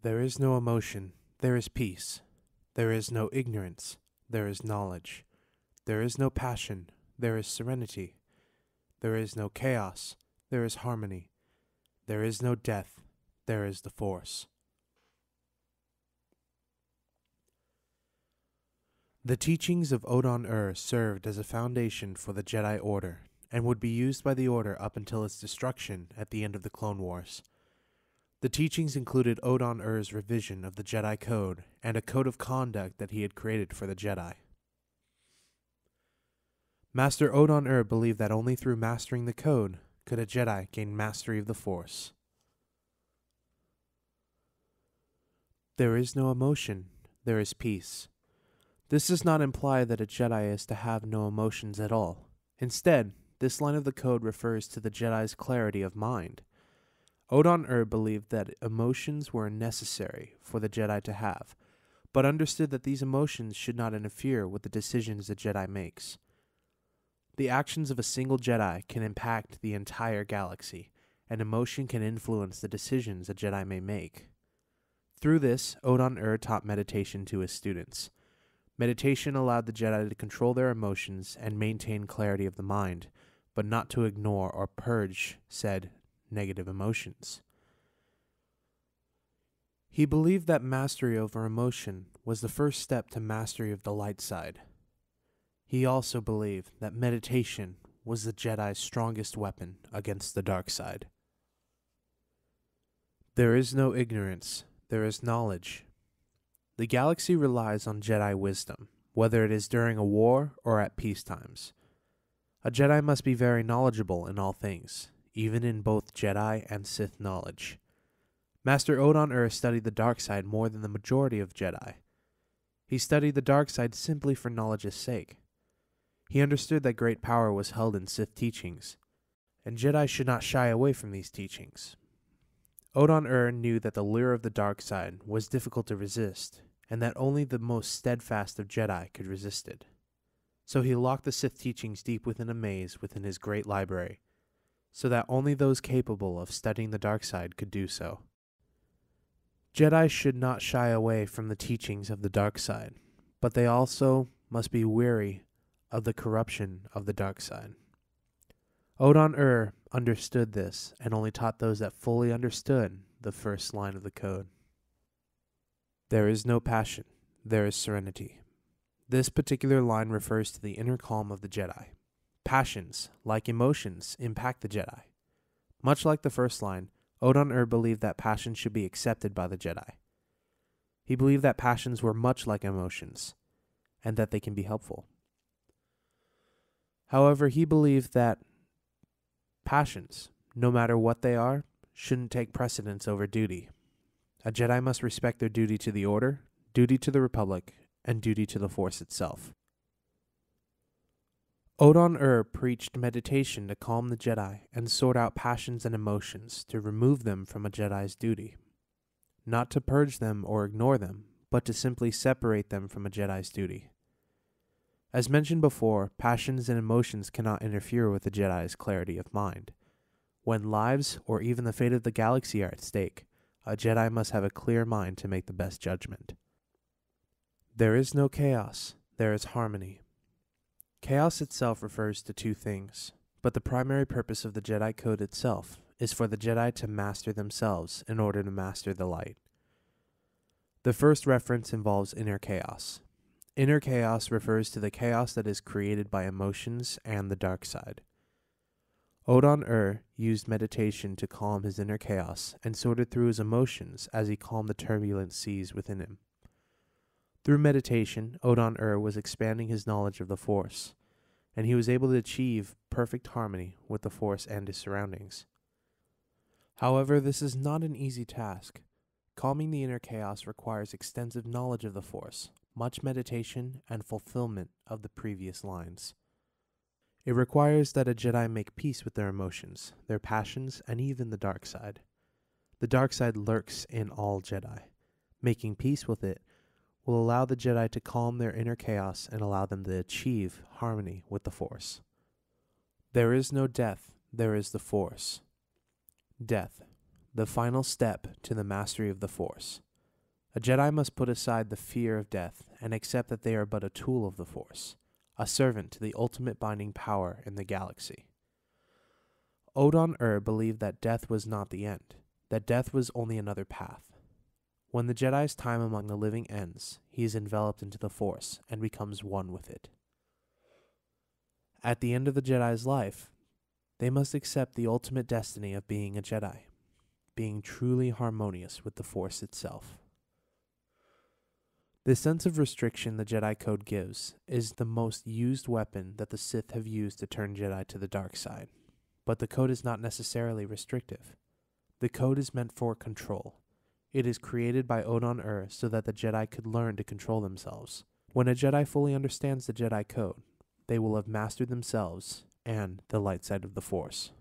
There is no emotion, there is peace. There is no ignorance, there is knowledge. There is no passion, there is serenity. There is no chaos, there is harmony. There is no death, there is the Force. The teachings of Odon served as a foundation for the Jedi Order, and would be used by the Order up until its destruction at the end of the Clone Wars. The teachings included Odon revision of the Jedi Code and a code of conduct that he had created for the Jedi. Master Odon believed that only through mastering the code could a Jedi gain mastery of the Force. There is no emotion, there is peace. This does not imply that a Jedi is to have no emotions at all. Instead, this line of the code refers to the Jedi's clarity of mind. Odon believed that emotions were necessary for the Jedi to have, but understood that these emotions should not interfere with the decisions a Jedi makes. The actions of a single Jedi can impact the entire galaxy, and emotion can influence the decisions a Jedi may make. Through this, Odon taught meditation to his students. Meditation allowed the Jedi to control their emotions and maintain clarity of the mind, but not to ignore or purge said negative emotions. He believed that mastery over emotion was the first step to mastery of the light side. He also believed that meditation was the Jedi's strongest weapon against the dark side. There is no ignorance, there is knowledge. The galaxy relies on Jedi wisdom, whether it is during a war or at peace times. A Jedi must be very knowledgeable in all things, even in both Jedi and Sith knowledge. Master Odon studied the dark side more than the majority of Jedi. He studied the dark side simply for knowledge's sake. He understood that great power was held in Sith teachings, and Jedi should not shy away from these teachings. Odon knew that the lure of the dark side was difficult to resist, and that only the most steadfast of Jedi could resist it. So he locked the Sith teachings deep within a maze within his great library, so that only those capable of studying the dark side could do so. Jedi should not shy away from the teachings of the dark side, but they also must be wary of the corruption of the dark side. Odon understood this and only taught those that fully understood the first line of the code. There is no passion, there is serenity. This particular line refers to the inner calm of the Jedi. Passions, like emotions, impact the Jedi. Much like the first line, Odon believed that passions should be accepted by the Jedi. He believed that passions were much like emotions, and that they can be helpful. However, he believed that passions, no matter what they are, shouldn't take precedence over duty. A Jedi must respect their duty to the Order, duty to the Republic, and duty to the Force itself. Odon preached meditation to calm the Jedi and sort out passions and emotions to remove them from a Jedi's duty. Not to purge them or ignore them, but to simply separate them from a Jedi's duty. As mentioned before, passions and emotions cannot interfere with the Jedi's clarity of mind. When lives or even the fate of the galaxy are at stake, a Jedi must have a clear mind to make the best judgment. There is no chaos, there is harmony. Chaos itself refers to two things, but the primary purpose of the Jedi Code itself is for the Jedi to master themselves in order to master the light. The first reference involves inner chaos. Inner chaos refers to the chaos that is created by emotions and the dark side. Odon used meditation to calm his inner chaos and sorted through his emotions as he calmed the turbulent seas within him. Through meditation, Odon was expanding his knowledge of the Force, and he was able to achieve perfect harmony with the Force and his surroundings. However, this is not an easy task. Calming the inner chaos requires extensive knowledge of the Force, much meditation, and fulfillment of the previous lines. It requires that a Jedi make peace with their emotions, their passions, and even the dark side. The dark side lurks in all Jedi. Making peace with it will allow the Jedi to calm their inner chaos and allow them to achieve harmony with the Force. There is no death, there is the Force. Death, the final step to the mastery of the Force. A Jedi must put aside the fear of death and accept that they are but a tool of the Force, a servant to the ultimate binding power in the galaxy. Odon believed that death was not the end, that death was only another path. When the Jedi's time among the living ends, he is enveloped into the Force and becomes one with it. At the end of the Jedi's life, they must accept the ultimate destiny of being a Jedi, being truly harmonious with the Force itself. The sense of restriction the Jedi Code gives is the most used weapon that the Sith have used to turn Jedi to the dark side. But the Code is not necessarily restrictive. The Code is meant for control. It is created by Odon so that the Jedi could learn to control themselves. When a Jedi fully understands the Jedi Code, they will have mastered themselves and the light side of the Force.